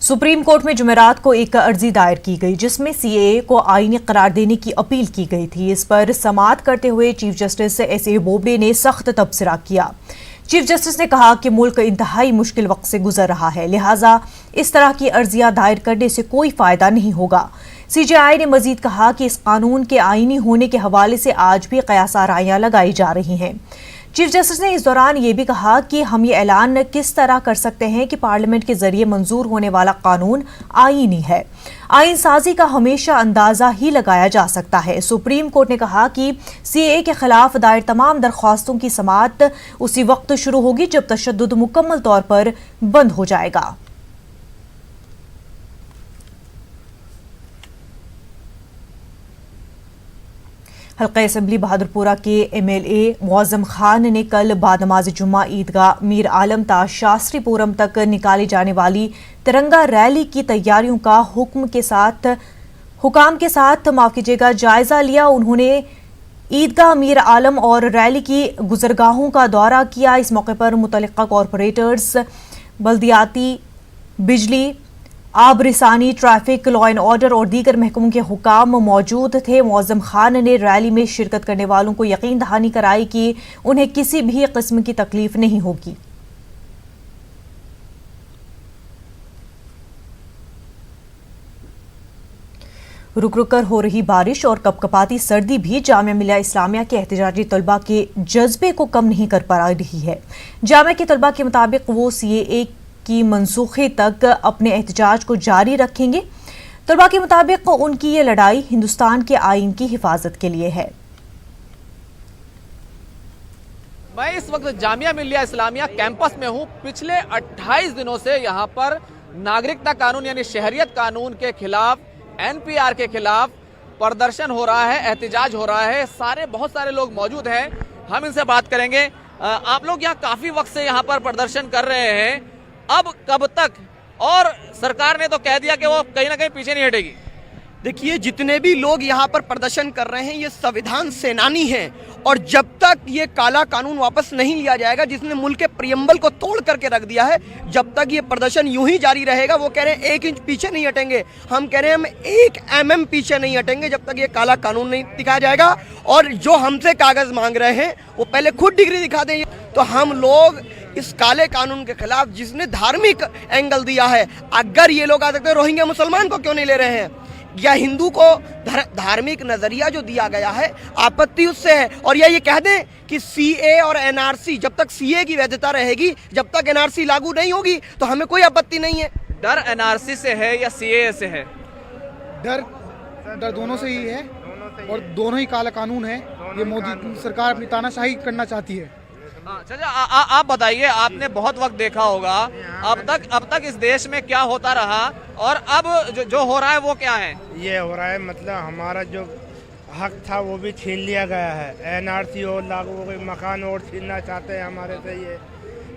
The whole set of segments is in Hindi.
सुप्रीम कोर्ट में जुमेरात को एक अर्जी दायर की गई जिसमें सीएए को आईनी करार देने की अपील की गई थी। इस पर समाअत करते हुए चीफ जस्टिस एसए बोबडे ने सख्त तबसरा किया। चीफ जस्टिस ने कहा कि मुल्क इंतहाई मुश्किल वक्त से गुजर रहा है, लिहाजा इस तरह की अर्जियां दायर करने से कोई फायदा नहीं होगा। सीजेआई ने मजीद कहा कि इस कानून के आईनी होने के हवाले से आज भी कयास आराइयां लगाई जा रही हैं। चीफ जस्टिस ने इस दौरान ये भी कहा कि हम ये ऐलान किस तरह कर सकते हैं कि पार्लियामेंट के जरिए मंजूर होने वाला कानून आईनी है। आईन साजी का हमेशा अंदाजा ही लगाया जा सकता है। सुप्रीम कोर्ट ने कहा कि सीएए के खिलाफ दायर तमाम दरख्वास्तों की समाअत उसी वक्त शुरू होगी जब तशद्दुद मुकम्मल तौर पर बंद हो जाएगा। हल्का असम्बली बहादुरपुरा के एमएलए मुअज़्ज़म खान ने कल बाद नमाज जुम्मा ईदगाह मीर आलम ता शास्त्रीपुरम तक निकाली जाने वाली तिरंगा रैली की तैयारियों का हुकाम के साथ जायजा लिया। उन्होंने ईदगाह मीर आलम और रैली की गुजरगाहों का दौरा किया। इस मौके पर मुतल्लिका कॉरपोरेटर्स, बल्दियाती, बिजली, आबरिसानी, ट्रैफिक, लॉ एंड ऑर्डर और दीगर महकमों के हुकाम मौजूद थे। मुअज़्ज़म खान ने रैली में शिरकत करने वालों को यकीन दहानी कराई कि उन्हें किसी भी किस्म की तकलीफ नहीं होगी। रुक रुक कर हो रही बारिश और कपकपाती सर्दी भी जामिया मिलिया इस्लामिया के एहतजाजी तलबा के जज्बे को कम नहीं कर पा रही है। जामिया के तलबा के मुताबिक वो सीएए की मनसूखे तक अपने एहतजाज को जारी रखेंगे। तलबा के मुताबिक उनकी ये लड़ाई हिंदुस्तान के आईन की हिफाजत के लिए है। मैं इस वक्त जामिया मिलिया इस्लामिया कैंपस में हूं। पिछले 28 दिनों से यहां पर नागरिकता कानून यानी शहरियत कानून के खिलाफ, एनपीआर के खिलाफ प्रदर्शन हो रहा है, एहतजाज हो रहा है। बहुत सारे लोग मौजूद हैं, हम इनसे बात करेंगे। आप लोग यहाँ काफी वक्त से यहाँ पर प्रदर्शन कर रहे हैं, अब कब तक? और सरकार ने तो कह दिया कि वो कहीं ना कहीं पीछे नहीं हटेगी। देखिए, जितने भी लोग यहाँ पर प्रदर्शन कर रहे हैं ये संविधान सेनानी हैं, और जब तक ये काला कानून वापस नहीं लिया जाएगा जिसने मुल्क के प्रियम्बल को तोड़ करके रख दिया है, जब तक ये प्रदर्शन यूं ही जारी रहेगा। वो कह रहे हैं 1 इंच पीछे नहीं हटेंगे, हम कह रहे हैं हम 1 mm पीछे नहीं हटेंगे जब तक ये काला कानून नहीं दिखाया जाएगा। और जो हमसे कागज मांग रहे हैं वो पहले खुद डिग्री दिखा दें। तो हम लोग इस काले कानून के खिलाफ, जिसने धार्मिक एंगल दिया है, अगर ये लोग आ सकते हैं, रोहिंग्या मुसलमान को क्यों नहीं ले रहे हैं, या हिंदू को धार्मिक नजरिया जो दिया गया है, आपत्ति उससे है। और ये कह दें कि सीए और एनआरसी, जब तक सीए की वैधता रहेगी, जब तक एनआरसी लागू नहीं होगी तो हमें कोई आपत्ति नहीं है। डर एनआरसी से है या सीए से है? डर दोनों से ही है, और दोनों ही काला कानून है। ये मोदी सरकार अपनी तानाशाही करना चाहती है। चाचा, आप बताइए, आपने बहुत वक्त देखा होगा, अब तक इस देश में क्या होता रहा और अब जो हो रहा है वो क्या है? ये हो रहा है, मतलब हमारा जो हक था वो भी छीन लिया गया है। एनआरसी और लागू हो गई, मकान और छीनना चाहते हैं हमारे से। ये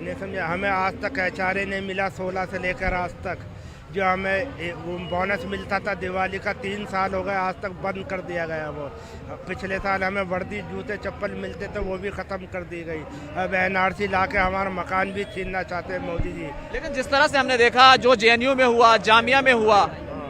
नहीं समझे, हमें आज तक एचआरए नहीं मिला 16 से लेकर आज तक। जो हमें बोनस मिलता था दिवाली का, 3 साल हो गए, आज तक बंद कर दिया गया वो। पिछले साल हमें वर्दी, जूते, चप्पल मिलते थे, वो भी ख़त्म कर दी गई। अब एनआरसी ला के हमारा मकान भी छीनना चाहते हैं मोदी जी। लेकिन जिस तरह से हमने देखा, जो जेएनयू में हुआ, जामिया में हुआ,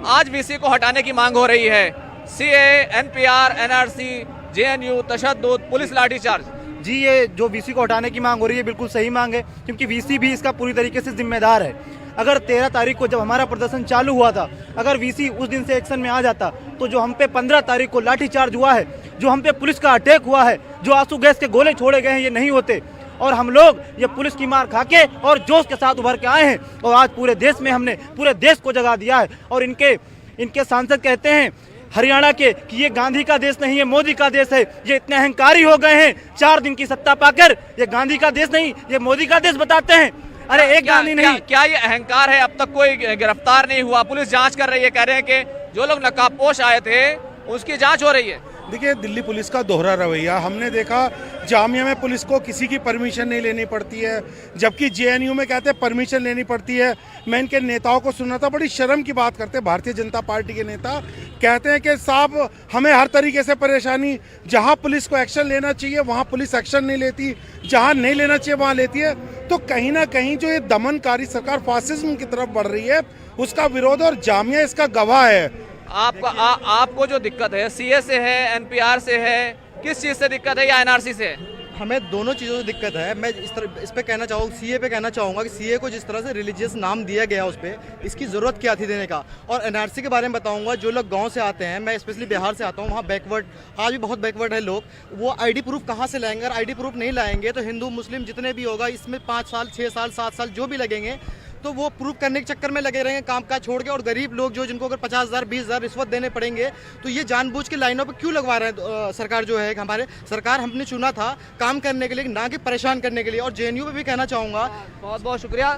आज वीसी को हटाने की मांग हो रही है। सीए, एनपीआर, एनआरसी, जेएनयू, तशद्दुद, पुलिस लाठीचार्ज। जी, ये जो वीसी को हटाने की मांग हो रही है बिल्कुल सही मांग है, क्योंकि वीसी भी इसका पूरी तरीके से जिम्मेदार है। अगर 13 तारीख को जब हमारा प्रदर्शन चालू हुआ था, अगर वीसी उस दिन से एक्शन में आ जाता तो जो हम पे 15 तारीख को लाठीचार्ज हुआ है, जो हम पे पुलिस का अटैक हुआ है, जो आंसू गैस के गोले छोड़े गए हैं, ये नहीं होते। और हम लोग ये पुलिस की मार खा के और जोश के साथ उभर के आए हैं, और आज पूरे देश में हमने पूरे देश को जगा दिया है। और इनके सांसद कहते हैं हरियाणा के कि ये गांधी का देश नहीं है, मोदी का देश है। ये इतने अहंकारी हो गए हैं 4 दिन की सत्ता पाकर, ये गांधी का देश नहीं, ये मोदी का देश बताते हैं। अरे एक गांधी नहीं। क्या ये अहंकार है? अब तक कोई गिरफ्तार नहीं हुआ, पुलिस जांच कर रही है, कह रहे हैं कि जो लोग नकाबपोश आए थे उसकी जांच हो रही है। देखिए, दिल्ली पुलिस का दोहरा रवैया हमने देखा। जामिया में पुलिस को किसी की परमिशन नहीं लेनी पड़ती है, जबकि जेएनयू में कहते हैं परमिशन लेनी पड़ती है। मैं इनके नेताओं को सुना था, बड़ी शर्म की बात करते हैं। भारतीय जनता पार्टी के नेता कहते हैं कि साहब हमें हर तरीके से परेशानी, जहां पुलिस को एक्शन लेना चाहिए वहां पुलिस एक्शन नहीं लेती, जहां नहीं लेना चाहिए वहां लेती है। तो कहीं ना कहीं जो ये दमनकारी सरकार फासिज्म की तरफ बढ़ रही है, उसका विरोध, और जामिया इसका गवाह है। आपको जो दिक्कत है सीए से है, एनपीआर से है, किस चीज से दिक्कत है, या एनआरसी से? हमें दोनों चीज़ों से दिक्कत है। मैं इस पे कहना चाहूँगा, सीए पे कहना चाहूँगा कि सीए को जिस तरह से रिलीजियस नाम दिया गया उस पर, इसकी ज़रूरत क्या थी देने का। और एनआरसी के बारे में बताऊँगा, जो लोग गांव से आते हैं, मैं स्पेशली बिहार से आता हूँ, वहाँ बैकवर्ड, आज भी बहुत बैकवर्ड है लोग, वो आईडी प्रूफ कहाँ से लाएंगे? अगर आईडी प्रूफ नहीं लाएंगे तो हिंदू मुस्लिम जितने भी होगा, इसमें 5 साल 6 साल 7 साल जो भी लगेंगे, तो वो प्रूफ करने के चक्कर में लगे रहेंगे काम काज छोड़ के। और गरीब लोग जो, जिनको अगर 50,000 20,000 रिश्वत देने पड़ेंगे, तो ये जानबूझ के लाइनों पे क्यों लगवा रहे हैं? सरकार जो है, हमारे सरकार हमने चुना था काम करने के लिए, ना कि परेशान करने के लिए। और जेएनयू पे भी कहना चाहूँगा। बहुत बहुत शुक्रिया।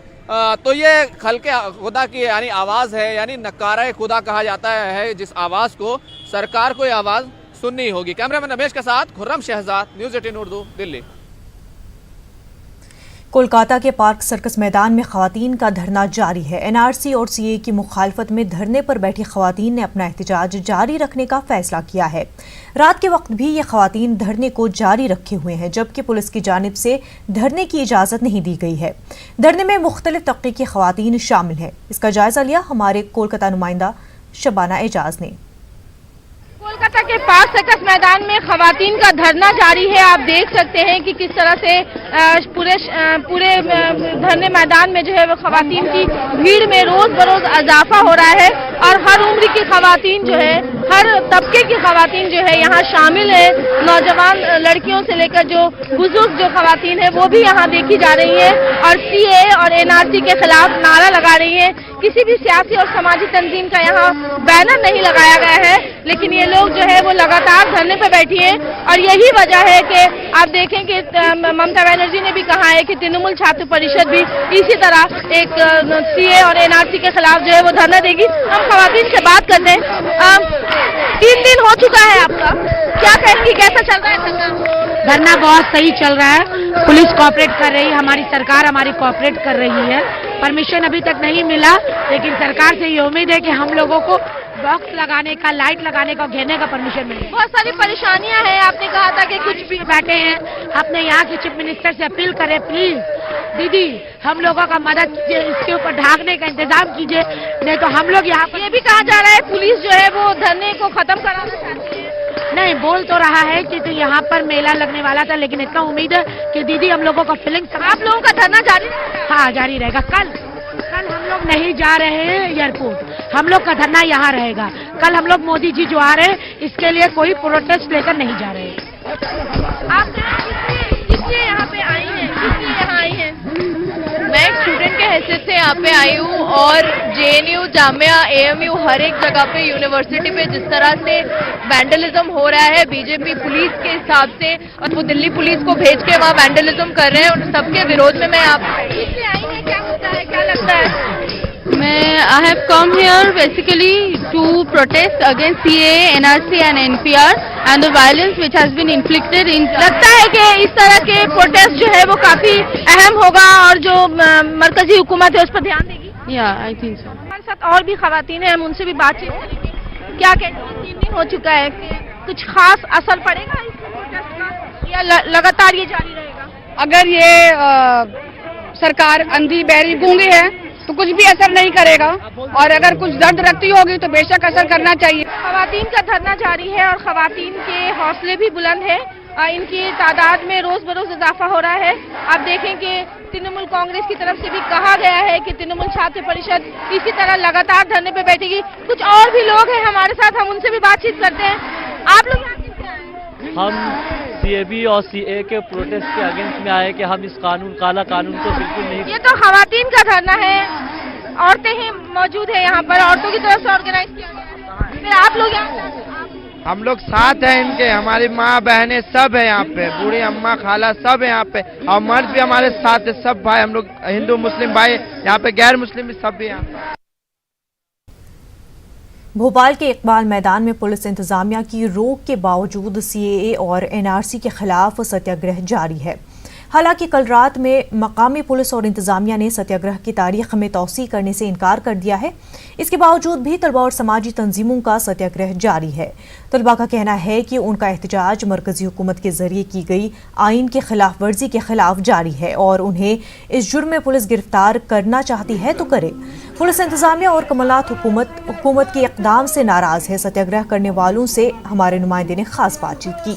तो ये खल्के खुदा की यानी आवाज़ है, यानी नकारा खुदा कहा जाता है, जिस आवाज़ को सरकार को ये आवाज़ सुननी होगी। कैमरामैन रमेश के साथ खुर्रम शहजाद, न्यूज़ 18 उर्दू, दिल्ली। कोलकाता के पार्क सर्कस मैदान में खवातीन का धरना जारी है। एनआरसी और सीए की मुखालफत में धरने पर बैठी खवातीन ने अपना एहतजाज जारी रखने का फैसला किया है। रात के वक्त भी ये खवातीन धरने को जारी रखे हुए हैं, जबकि पुलिस की जानिब से धरने की इजाजत नहीं दी गई है। धरने में मुख्तलिफ तबके की खवातीन शामिल हैं। इसका जायजा लिया हमारे कोलकाता नुमाइंदा शबाना एजाज ने। कोलकाता के पार्क सर्कस मैदान में खवातीन का धरना जारी है। आप देख सकते हैं कि किस तरह से पूरे धरने मैदान में जो है वो खवातीन की भीड़ में रोज बरोज इजाफा हो रहा है, और हर उम्र की खवातीन जो है, हर तबके की खवातीन जो है यहाँ शामिल है। नौजवान लड़कियों से लेकर जो बुजुर्ग जो खवातीन है वो भी यहाँ देखी जा रही है, और सीए और एनआरसी के खिलाफ नारा लगा रही है। किसी भी सियासी और समाजी तंजीम का यहाँ बैनर नहीं लगाया गया है, लेकिन ये लोग जो है वो लगातार धरने पर बैठी हैं। और यही वजह है कि आप देखें कि ममता बनर्जी ने भी कहा है कि तृणमूल छात्र परिषद भी इसी तरह एक सीए और एनआरसी के खिलाफ जो है वो धरना देगी। हम खवातीन से बात करते हैं। 3 दिन हो चुका है आपका, क्या कहेंगी, कैसा चल रहा है धरना? धरना बहुत सही चल रहा है। पुलिस कोऑपरेट कर रही है, हमारी सरकार हमारी कोऑपरेट कर रही है। परमिशन अभी तक नहीं मिला, लेकिन सरकार से ये उम्मीद है कि हम लोगों को बॉक्स लगाने का, लाइट लगाने का, घेरने का परमिशन मिले। बहुत सारी परेशानियां हैं, आपने कहा था कि कुछ भी बैठे हैं। अपने यहाँ के चीफ मिनिस्टर से अपील करें, प्लीज दीदी हम लोगों का मदद कीजिए, इसके ऊपर ढाकने का इंतजाम कीजिए, नहीं तो हम लोग यहाँ पर। ये भी कहा जा रहा है पुलिस जो है वो धरने को खत्म कराना चाहती है। नहीं, बोल तो रहा है कि तो यहाँ पर मेला लगने वाला था, लेकिन इतना उम्मीद है कि दीदी हम लोगों का फीलिंग। आप लोगों का धरना जारी? हाँ, जारी रहेगा। कल हम लोग नहीं जा रहे हैं एयरपोर्ट, हम लोग का धरना यहाँ रहेगा। कल हम लोग मोदी जी जो आ रहे हैं, इसके लिए कोई प्रोटेस्ट लेकर नहीं जा रहे हैं। आप किसलिए यहाँ पे आई हैं? किसलिए यहाँ आई हैं? मैं एक स्टूडेंट के हैसियत से यहाँ पे आई हूँ, और जेएनयू, जामिया, एएमयू, हर एक जगह पे, यूनिवर्सिटी पे जिस तरह से वैंडलिज्म हो रहा है बीजेपी पुलिस के हिसाब से, और वो दिल्ली पुलिस को भेज के वहाँ वैंडलिज्म कर रहे हैं, उन सबके विरोध में मैं आप किसलिए आई हैं? क्या होता है, क्या लगता है? I have come here basically to protest against CAA, NRC and NPR and the violence which has been inflicted in. लगता है कि इस तरह के प्रोटेस्ट जो है वो काफी अहम होगा, और जो मरकजी हुकूमत है उस पर ध्यान देगी। Yeah, I think so. हमारे साथ और भी खवातीन हैं, हम उनसे भी बातचीत करेंगे। क्या कहते हैं, 3 दिन हो चुका है, कि कुछ खास असर पड़ेगा इस प्रोटेस्ट का, या लगातार ये जारी रहेगा? अगर ये सरकार अंधी बहरी गूंगी है तो कुछ भी असर नहीं करेगा, और अगर कुछ दर्द रखती होगी तो बेशक असर करना चाहिए। खवातीन का धरना जारी है, और खवातीन के हौसले भी बुलंद है। इनकी तादाद में रोज बरोज इजाफा हो रहा है। आप देखें कि तृणमूल कांग्रेस की तरफ से भी कहा गया है कि तृणमूल छात्र परिषद इसी तरह लगातार धरने पे बैठेगी। कुछ और भी लोग हैं हमारे साथ, हम उनसे भी बातचीत करते हैं। आप लोग यहाँ किससे आए? हम सीएबी और सीए के प्रोटेस्ट के अगेंस्ट में आए कि हम इस कानून, काला कानून को बिल्कुल नहीं। ये तो खवातीन का धरना है, औरतें ही मौजूद है यहाँ पर, औरतों की तरफ से ऑर्गेनाइज किया गया है। फिर आप लोग यहाँ? हम लोग साथ हैं इनके, हमारी माँ बहनें सब है यहाँ पे, बूढ़ी अम्मा खाला सब है यहाँ पे, और मर्द भी हमारे साथ है, सब भाई हम लोग हिंदू मुस्लिम भाई यहाँ पे, गैर मुस्लिम भी सब भी यहाँ पे। भोपाल के इकबाल मैदान में पुलिस इंतजामिया की रोक के बावजूद सीएए और एनआरसी के खिलाफ सत्याग्रह जारी है। हालांकि कल रात में मकामी पुलिस और इंतजामिया ने सत्याग्रह की तारीख में तौसी करने से इनकार कर दिया है। इसके बावजूद भी तलबा और समाजी तंजीमों का सत्याग्रह जारी है। तलबा का कहना है कि उनका एहतजाज मरकजी हुकूमत के जरिए की गई आइन के खिलाफ वर्जी के खिलाफ जारी है और उन्हें इस जुर्म में पुलिस गिरफ्तार करना चाहती है तो करे। पुलिस इंतजामिया और कमलनाथ हुकूमत के इकदाम से नाराज है। सत्याग्रह करने वालों से हमारे नुमाइंदे ने खास बातचीत की।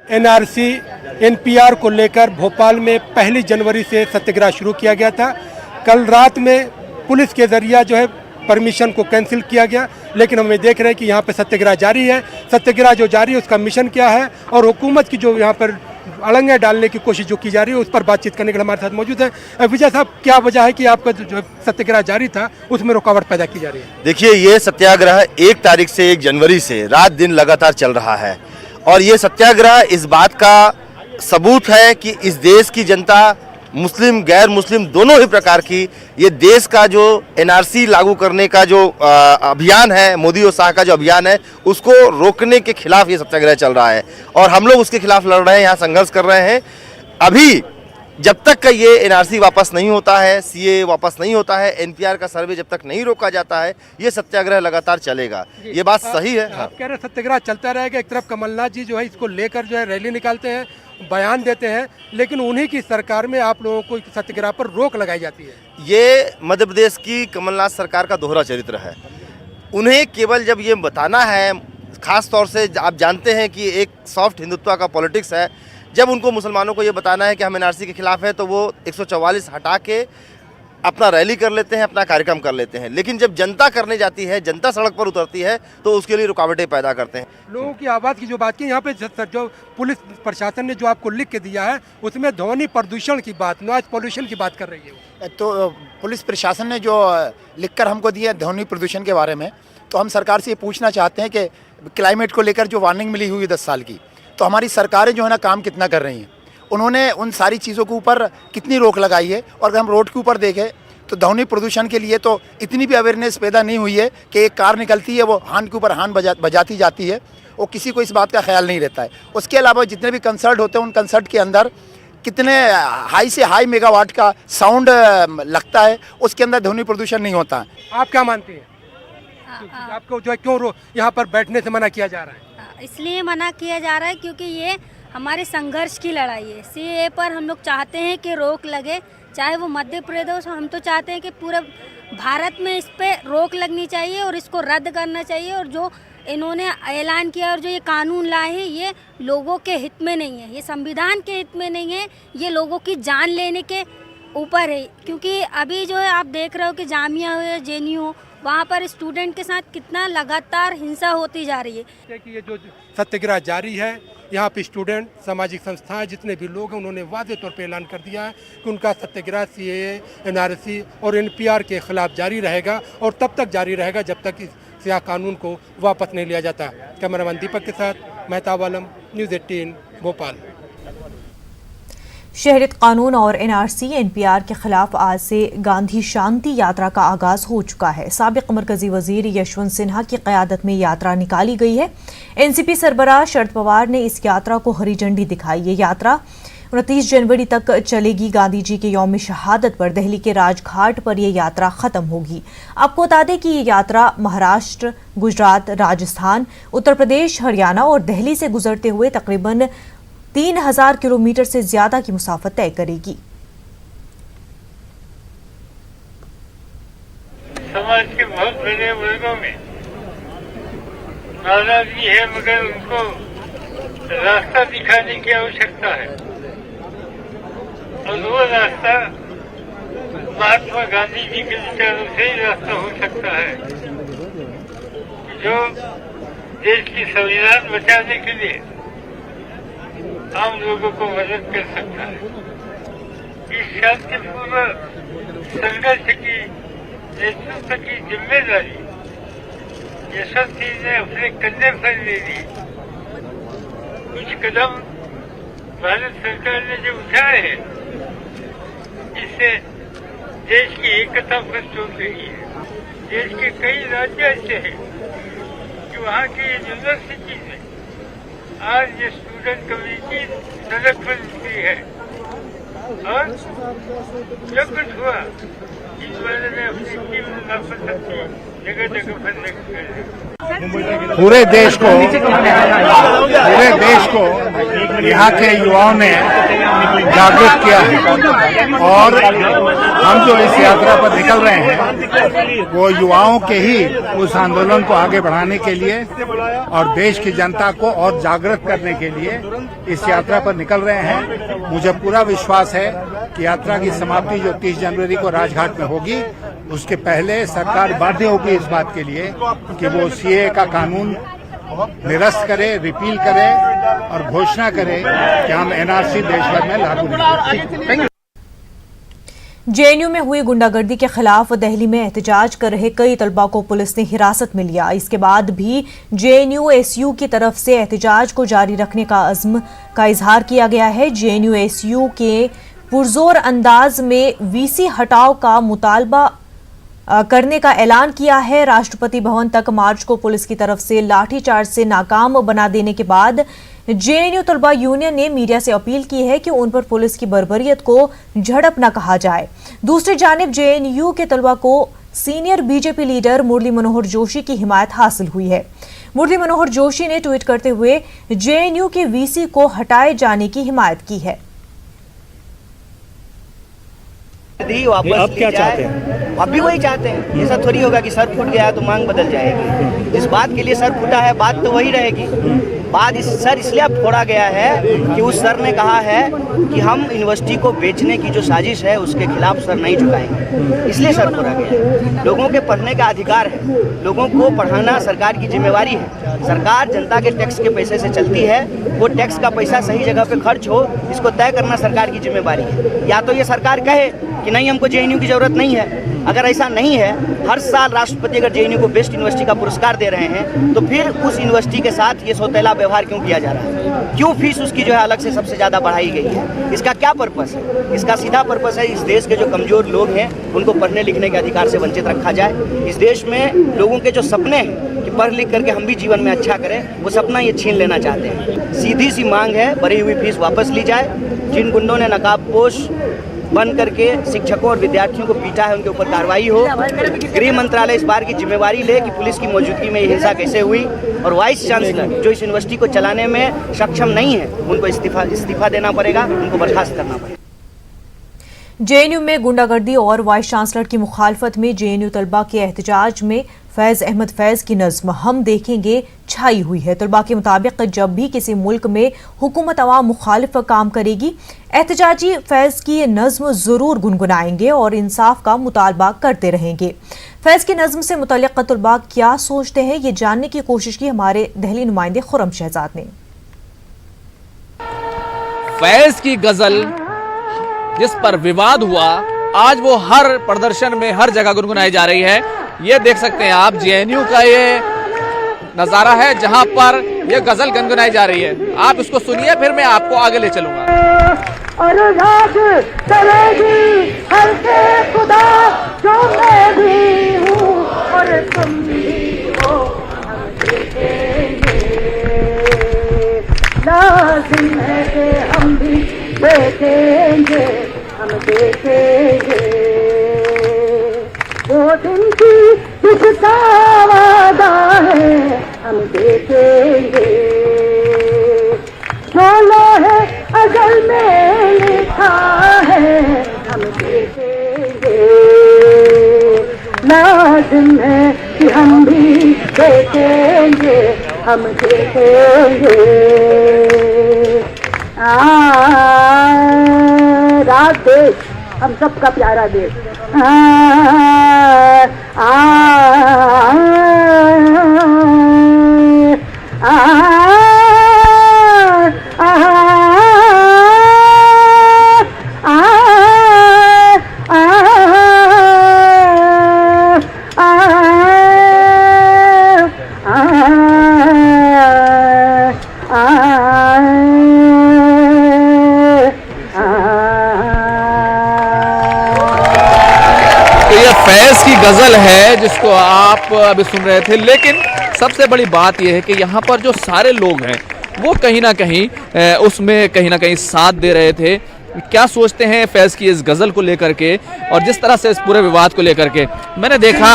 एनआरसी एनपीआर को लेकर भोपाल में 1 जनवरी से सत्याग्रह शुरू किया गया था। कल रात में पुलिस के जरिए जो है परमिशन को कैंसिल किया गया, लेकिन हम देख रहे हैं कि यहाँ पे सत्याग्रह जारी है। सत्याग्रह जो जारी है उसका मिशन क्या है और हुकूमत की जो यहाँ पर अड़ंगे डालने की कोशिश जो की जा रही है उस पर बातचीत करने के लिए हमारे साथ मौजूद है। विजय साहब, क्या वजह है कि आपका जो सत्याग्रह जारी था उसमें रुकावट पैदा की जा रही है? देखिए, ये सत्याग्रह 1 तारीख से 1 जनवरी से रात दिन लगातार चल रहा है और ये सत्याग्रह इस बात का सबूत है कि इस देश की जनता, मुस्लिम गैर मुस्लिम दोनों ही प्रकार की, ये देश का जो एनआरसी लागू करने का जो अभियान है, मोदी और शाह का जो अभियान है, उसको रोकने के खिलाफ ये सत्याग्रह चल रहा है और हम लोग उसके खिलाफ लड़ रहे हैं, यहाँ संघर्ष कर रहे हैं। अभी जब तक का ये एनआरसी वापस नहीं होता है, सीए वापस नहीं होता है, एनपीआर का सर्वे जब तक नहीं रोका जाता है, ये सत्याग्रह लगातार चलेगा। ये बात सही है। आप कह रहे हैं सत्याग्रह चलता रहेगा। एक तरफ कमलनाथ जी जो है इसको लेकर जो है रैली निकालते हैं, बयान देते हैं, लेकिन उन्हीं की सरकार में आप लोगों को सत्याग्रह पर रोक लगाई जाती है। ये मध्य प्रदेश की कमलनाथ सरकार का दोहरा चरित्र है। उन्हें केवल जब ये बताना है, खास तौर से आप जानते हैं कि एक सॉफ्ट हिंदुत्व का पॉलिटिक्स है, जब उनको मुसलमानों को ये बताना है कि हम एनआरसी के खिलाफ है तो वो 144 हटा के अपना रैली कर लेते हैं, अपना कार्यक्रम कर लेते हैं। लेकिन जब जनता करने जाती है, जनता सड़क पर उतरती है तो उसके लिए रुकावटें पैदा करते हैं। लोगों की आवाज़ की जो बात की, यहाँ पे जो पुलिस प्रशासन ने जो आपको लिख के दिया है उसमें ध्वनि प्रदूषण की बात, नॉइज पॉल्यूशन की बात कर रही है। तो पुलिस प्रशासन ने जो लिखकर हमको दिया ध्वनि प्रदूषण के बारे में, तो हम सरकार से ये पूछना चाहते हैं कि क्लाइमेट को लेकर जो वार्निंग मिली हुई 10 साल की, तो हमारी सरकारें जो है ना काम कितना कर रही हैं, उन्होंने उन सारी चीज़ों के ऊपर कितनी रोक लगाई है। और अगर हम रोड के ऊपर देखें तो ध्वनि प्रदूषण के लिए तो इतनी भी अवेयरनेस पैदा नहीं हुई है कि एक कार निकलती है वो हॉर्न के ऊपर हॉर्न बजाती जाती है और किसी को इस बात का ख्याल नहीं रहता है। उसके अलावा जितने भी कंसर्ट होते हैं उन कंसर्ट के अंदर कितने हाई से हाई मेगावाट का साउंड लगता है, उसके अंदर ध्वनि प्रदूषण नहीं होता। आप क्या मानते हैं? आपको जो है क्यों यहाँ पर बैठने से मना किया जा रहा है? इसलिए मना किया जा रहा है क्योंकि ये हमारे संघर्ष की लड़ाई है। सीएए पर हम लोग चाहते हैं कि रोक लगे, चाहे वो मध्य प्रदेश हो। हम तो चाहते हैं कि पूरे भारत में इस पे रोक लगनी चाहिए और इसको रद्द करना चाहिए। और जो इन्होंने ऐलान किया और जो ये कानून लाए हैं, ये लोगों के हित में नहीं है, ये संविधान के हित में नहीं है, ये लोगों की जान लेने के ऊपर है। क्योंकि अभी जो है आप देख रहे हो कि जामिया हो या जेएनयू हो, वहाँ पर स्टूडेंट के साथ कितना लगातार हिंसा होती जा रही है। कि ये जो सत्याग्रह जारी है, यहाँ पे स्टूडेंट, सामाजिक संस्थाएं, जितने भी लोग हैं, उन्होंने वादे तौर पे ऐलान कर दिया है कि उनका सत्याग्रह सीएए, एनआरसी और एनपीआर के खिलाफ जारी रहेगा और तब तक जारी रहेगा जब तक इस स्याह कानून को वापस नहीं लिया जाता। कैमरामैन दीपक के साथ मेहताब आलम, न्यूज़ 18 भोपाल। शहरियत कानून और एनआरसी एनपीआर के खिलाफ आज से गांधी शांति यात्रा का आगाज हो चुका है। साबिक मरकजी वजीर यशवंत सिन्हा की क़यादत में यात्रा निकाली गई है। एनसीपी सरबराह शरद पवार ने इस यात्रा को हरी झंडी दिखाई। ये यात्रा 29 जनवरी तक चलेगी। गांधी जी के यौम शहादत पर दिल्ली के राजघाट पर यह यात्रा खत्म होगी। आपको बता दें कि ये यात्रा महाराष्ट्र, गुजरात, राजस्थान, उत्तर प्रदेश, हरियाणा और दिल्ली से गुजरते हुए तकरीबन 3000 किलोमीटर से ज्यादा की मुसाफत तय करेगी। समाज के बहुत बड़े वर्गों में नाराजगी है, मगर उनको रास्ता दिखाने की आवश्यकता है और वो रास्ता महात्मा गांधी जी के विचारों से ही रास्ता हो सकता है, जो देश की संविधान बचाने के लिए आम लोगों को मदद कर सकता है। इस शांतिपूर्ण संघर्ष की नेतृत्व की जिम्मेदारी यशस्वी ने अपने कंधे पर ले ली। कुछ कदम भारत सरकार ने जो उठाए हैं, इससे देश की एकता पर चोट गई है। देश के कई राज्य ऐसे हैं कि वहाँ की यूनिवर्सिटी में आज ये स्टूडेंट कम्युनिटी सड़क पर उतरी है और जो कुछ हुआ इस बारे में अपनी तीव्र नापसंदी जगह जगह पर व्यक्त कर पूरे देश को यहाँ के युवाओं ने जागरूक किया है और हम जो इस यात्रा पर निकल रहे हैं वो युवाओं के ही उस आंदोलन को आगे बढ़ाने के लिए और देश की जनता को और जागृत करने के लिए इस यात्रा पर निकल रहे हैं। मुझे पूरा विश्वास है कि यात्रा की समाप्ति जो 30 जनवरी को राजघाट में होगी, उसके पहले सरकार बाध्य होगी इस बात के लिए कि वो सीए का कानून निरस्त करे, रिपील करे और घोषणा करे कि हम एनआरसी देश भर में लागू नहीं करेंगे। जेएनयू में हुई गुंडागर्दी के खिलाफ दिल्ली में एहतजाज कर रहे कई तलबा को पुलिस ने हिरासत में लिया। इसके बाद भी जेएनयू एसयू की तरफ से एहतजाज को जारी रखने का अज़्म का इजहार किया गया है। जेएनयू एसयू के पुरजोर अंदाज में वीसी हटाओ का मुतालबा करने का ऐलान किया है। राष्ट्रपति भवन तक मार्च को पुलिस की तरफ से लाठीचार्ज से नाकाम बना देने के बाद जेएनयू तलबा यूनियन ने मीडिया से अपील की है कि उन पर पुलिस की बर्बरियत को झड़प न कहा जाए। दूसरी जानिब जेएनयू के तलबा को senior BJP leader Murli Manohar Joshi की हिमायत हासिल हुई है। मुरली मनोहर जोशी ने ट्वीट करते हुए जेएनयू के वीसी को हटाए जाने की हिमायत की है। अब क्या चाहते हैं? अब भी वही चाहते हैं। ऐसा थोड़ी होगा कि सर फूट गया तो मांग बदल जाएगी। जिस बात के लिए सर फूटा है बात तो वही रहेगी। बात सर इसलिए फोड़ा गया है कि उस सर ने कहा है कि हम यूनिवर्सिटी को बेचने की जो साजिश है उसके खिलाफ सर नहीं झुकाएंगे, इसलिए सर फोड़ा गया है। लोगों के पढ़ने का अधिकार है, लोगों को पढ़ाना सरकार की जिम्मेवारी है। सरकार जनता के टैक्स के पैसे से चलती है, वो टैक्स का पैसा सही जगह पे खर्च हो इसको तय करना सरकार की जिम्मेवारी है। या तो ये सरकार कहे कि नहीं हमको जेएनयू की जरूरत नहीं है। अगर ऐसा नहीं है, हर साल राष्ट्रपति अगर जेएनयू को बेस्ट यूनिवर्सिटी का पुरस्कार दे रहे हैं तो फिर उस यूनिवर्सिटी के साथ ये सौतेला व्यवहार क्यों किया जा रहा है? क्यों फीस उसकी जो है अलग से सबसे ज़्यादा बढ़ाई गई है? इसका क्या पर्पस है? इसका सीधा पर्पस है इस देश के जो कमज़ोर लोग हैं उनको पढ़ने लिखने के अधिकार से वंचित रखा जाए। इस देश में लोगों के जो सपने हैं कि पढ़ लिख करके हम भी जीवन में अच्छा करें, वो सपना ये छीन लेना चाहते हैं। सीधी सी मांग है, बढ़ी हुई फीस वापस ली जाए। जिन गुंडों ने नकाबपोश बन करके शिक्षकों और विद्यार्थियों को पीटा है उनके ऊपर कार्रवाई हो। गृह मंत्रालय इस बार की जिम्मेवारी ले कि पुलिस की मौजूदगी में ये हिंसा कैसे हुई, और वाइस चांसलर जो इस यूनिवर्सिटी को चलाने में सक्षम नहीं है उनको इस्तीफा देना पड़ेगा, उनको बर्खास्त करना पड़ेगा। जेएनयू में गुंडागर्दी और वाइस चांसलर की मुखालफत में जेएनयू तलबा के एहतजाज में फैज़ अहमद फैज़ की नज़्म हम देखेंगे छाई हुई है। तलबा के मुताबिक जब भी किसी मुल्क में हुकूमत अवाम मुखालिफ काम करेगी, एहतजाजी फैज़ की नज़्म ज़रूर गुनगुनाएंगे और इंसाफ का मुतालबा करते रहेंगे। फैज़ की नज़्म से मुतल्लिक़ तलबा क्या सोचते हैं, ये जानने की कोशिश की हमारे दिल्ली नुमाइंदे खुर्रम शहजाद ने। फैज़ की गजल जिस पर विवाद हुआ, आज वो हर प्रदर्शन में हर जगह गुनगुनाई जा रही है। ये देख सकते हैं आप, जेएनयू का ये नजारा है जहां पर ये गजल गुनगुनाई जा रही है। आप इसको सुनिए, फिर मैं आपको आगे ले चलूंगा। और राज करेगी हर से खुदा जो मैं भी हूँ और तुम भी हो, हम देखेंगे। लाजिम है कि हम भी देखेंगे, हम देखेंगे। वो दिन की जिसका वादा है हम देखेंगे। जो लोहे अजल में लिखा है हम देखेंगे। लाजिम है कि हम भी देखेंगे, हम देखेंगे। रात देश हम सबका प्यारा देश। फैज की गजल है जिसको आप अभी सुन रहे थे, लेकिन सबसे बड़ी बात यह है कि यहाँ पर जो सारे लोग हैं वो कहीं ना कहीं उसमें कहीं ना कहीं साथ दे रहे थे। क्या सोचते हैं फैज की इस गजल को लेकर के और जिस तरह से इस पूरे विवाद को लेकर के? मैंने देखा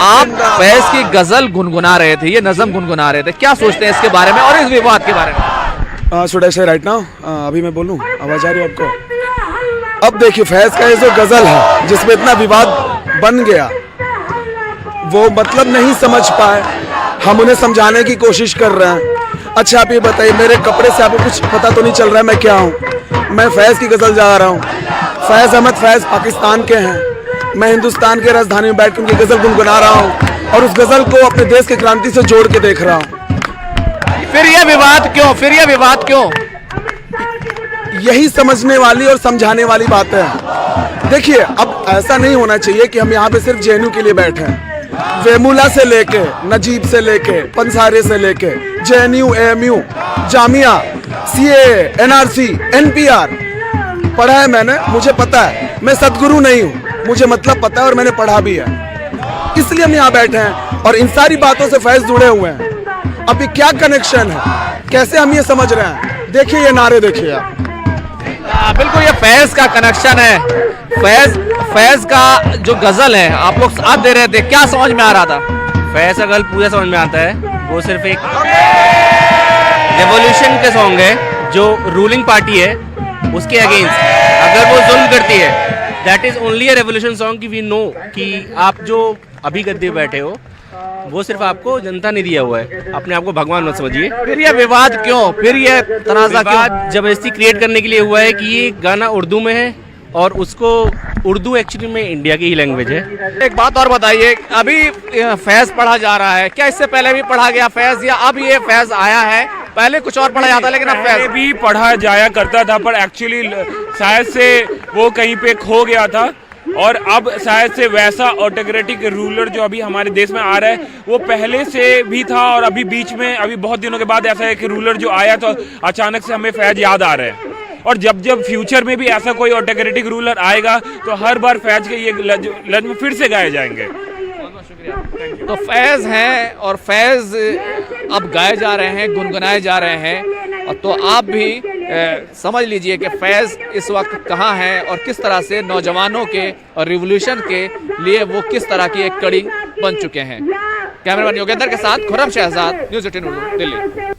आप फैज की गजल गुनगुना रहे थे, ये नज़म गुनगुना रहे थे, क्या सोचते हैं इसके बारे में और इस विवाद के बारे में? शुड आई से राइट नाउ? अभी मैं बोलूं, आवाज आ रही है आपको? अब देखिए, फैज का ये जो गजल है जिसमें इतना विवाद बन गया, वो मतलब नहीं समझ पाए, हम उन्हें समझाने की कोशिश कर रहे हैं। अच्छा आप ये बताइए, मेरे कपड़े से आपको कुछ पता तो नहीं चल रहा है मैं क्या हूँ? मैं फैज की गजल जा रहा हूँ। फैज अहमद फैज पाकिस्तान के हैं, मैं हिंदुस्तान के राजधानी में बैठ कर उनकी गजल गुनगुना रहा हूँ और उस गजल को अपने देश की क्रांति से जोड़ के देख रहा हूँ। फिर ये विवाद क्यों? फिर ये विवाद क्यों? यही समझने वाली और समझाने वाली बात है। देखिए, अब ऐसा नहीं होना चाहिए कि हम यहाँ पे सिर्फ जेएनयू के लिए बैठे हैं। वेमुला से लेके, नजीब से लेके, पंसारे से लेके, JNU, AMU, Jamia, CAA, NRC, NPR पढ़ा है मैंने, मुझे पता है। मैं सदगुरु नहीं हूँ, मुझे मतलब पता है और मैंने पढ़ा भी है, इसलिए हम यहाँ बैठे हैं और इन सारी बातों से फैज जुड़े हुए हैं। अब ये क्या कनेक्शन है, कैसे हम ये समझ रहे हैं? देखिए ये नारे देखिए आप। बिल्कुल ये फैज का कनेक्शन है। फैज का जो गजल है आप लोग साथ दे रहे थे, क्या समझ में आ रहा था? फैज का गजल पूरा समझ में आता है। वो सिर्फ एक रेवोल्यूशन के सॉन्ग है जो रूलिंग पार्टी है उसके अगेंस्ट अगर वो जुल्म करती है, that is only a revolution song की वी नो कि आप जो अभी गद्दे पे बैठे हो वो सिर्फ आपको जनता ने दिया हुआ है, अपने आप को भगवान मत समझिए। फिर ये विवाद क्यों? फिर ये तनाज़ा क्यों? जबरदस्ती क्रिएट करने के लिए हुआ है कि ये गाना उर्दू में है और उसको उर्दू एक्चुअली में इंडिया की ही लैंग्वेज है। एक बात और बताइए, अभी फैज पढ़ा जा रहा है, क्या इससे पहले भी पढ़ा गया फैज या अब ये फैज आया है? पहले कुछ और पढ़ा जाता लेकिन अब फैज भी पढ़ा जाया करता था, पर एक्चुअली शायद से वो कहीं पे खो गया था और अब शायद से वैसा ऑटोक्रेटिक रूलर जो अभी हमारे देश में आ रहा है वो पहले से भी था और अभी बीच में अभी बहुत दिनों के बाद ऐसा है कि रूलर जो आया तो अचानक से हमें फैज याद आ रहे हैं और जब फ्यूचर में भी ऐसा कोई ऑटोक्रेटिक रूलर आएगा तो हर बार फैज के ये लफ्ज़ में फिर से गाए जाएंगे। तो फैज हैं और फैज अब गाए जा रहे हैं, गुनगुनाए जा रहे हैं, और तो आप भी समझ लीजिए कि फैज इस वक्त कहाँ हैं और किस तरह से नौजवानों के और रिवोल्यूशन के लिए वो किस तरह की एक कड़ी बन चुके हैं। कैमरामैन योगेंद्र के साथ खुर्रम शहजाद, न्यूज़ 18 उर्दू, दिल्ली।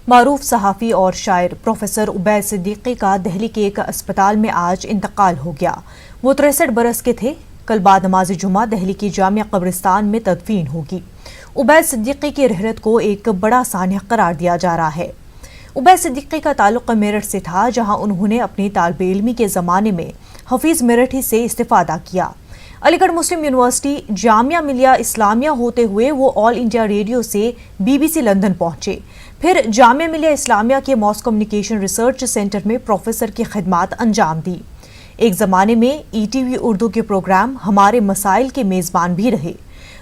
मारूफ सहाफ़ी और शायर प्रोफेसर उबैद सिद्दीकी का दिल्ली के एक अस्पताल में आज इंतकाल हो गया। वो 63 बरस के थे। कल बाद नमाज जुमा दिल्ली की जामिया कब्रिस्तान में तदफीन होगी। उबैद सिद्दीकी की रहरत को एक बड़ा सानिया करार दिया जा रहा है। उबैद सिद्दीकी का ताल्लुक मेरठ से था, जहां उन्होंने अपनी तालिब इल्मी के ज़माने में हफीज़ मेरठी से इस्तिफादा किया। अलीगढ़ मुस्लिम यूनिवर्सिटी जामिया मिलिया इस्लामिया होते हुए वो ऑल इंडिया रेडियो से BBC लंदन पहुंचे। फिर जामिया मिलिया इस्लामिया के मॉस कम्युनिकेशन रिसर्च सेंटर में प्रोफेसर की खिदमात अंजाम दी। एक ज़माने में ETV उर्दू के प्रोग्राम हमारे मसाइल के मेज़बान भी रहे।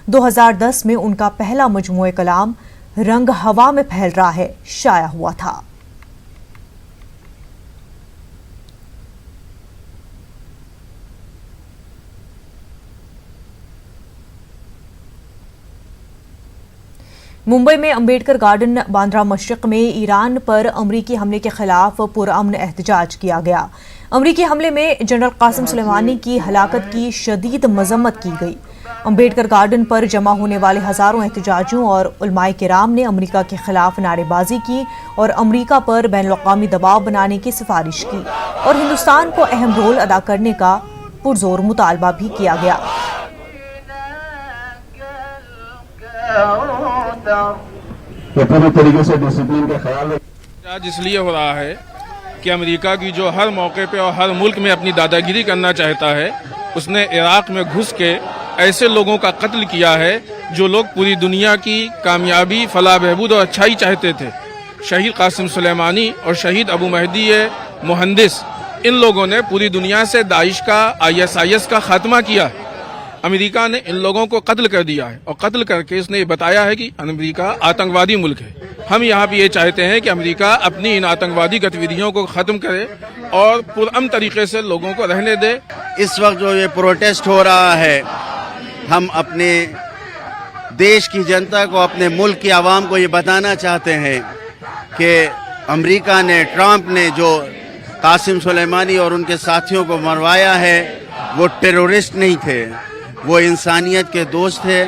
2010 में उनका पहला मजमूए कलाम रंग हवा में फैल रहा है शाया हुआ था। मुंबई में अंबेडकर गार्डन बांद्रा मशरिक में ईरान पर अमरीकी हमले के खिलाफ पुरअमन एहतजाज किया गया। अमरीकी हमले में जनरल कासिम सुलेमानी की हलाकत की शदीद मजम्मत की गई। अंबेडकर गार्डन पर जमा होने वाले हजारों एहतजाजियों और उलमाए किराम ने अमरीका के खिलाफ नारेबाजी की और अमरीका पर बैनुल-अक़वामी दबाव बनाने की सिफारिश की और हिंदुस्तान को अहम रोल अदा करने का पुरजोर मुतालबा भी किया गया। पूरी तरीके से डिसिप्लिन का ख्याल आज इसलिए हो रहा है कि अमेरिका की जो हर मौके पे और हर मुल्क में अपनी दादागिरी करना चाहता है, उसने इराक में घुस के ऐसे लोगों का कत्ल किया है जो लोग पूरी दुनिया की कामयाबी, फलाह, बहबूद और अच्छाई चाहते थे। शहीद कासिम सुलेमानी और शहीद अबू महदी मुहंदिस, इन लोगों ने पूरी दुनिया से दाइश का, ISIS का खात्मा किया। अमेरिका ने इन लोगों को कत्ल कर दिया है और कत्ल करके इसने बताया है कि अमेरिका आतंकवादी मुल्क है। हम यहाँ भी ये चाहते हैं कि अमेरिका अपनी इन आतंकवादी गतिविधियों को ख़त्म करे और पुरअमन तरीके से लोगों को रहने दे इस वक्त जो ये प्रोटेस्ट हो रहा है, हम अपने देश की जनता को, अपने मुल्क की आवाम को ये बताना चाहते हैं कि अमेरिका ने, ट्रंप ने जो कासिम सुलेमानी और उनके साथियों को मरवाया है, वो टेररिस्ट नहीं थे, वो इंसानियत के दोस्त थे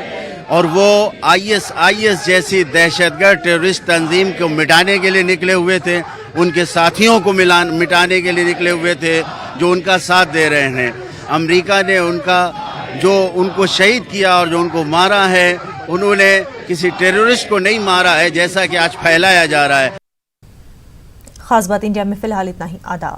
और वो आईएस जैसी दहशतगर्द टेररिस्ट तंजीम को मिटाने के लिए निकले हुए थे, उनके साथियों को मिटाने के लिए निकले हुए थे जो उनका साथ दे रहे हैं। अमेरिका ने उनको शहीद किया और जो उनको मारा है, उन्होंने किसी टेररिस्ट को नहीं मारा है जैसा कि आज फैलाया जा रहा है। खास बात इंडिया में फिलहाल इतना ही। आदाब।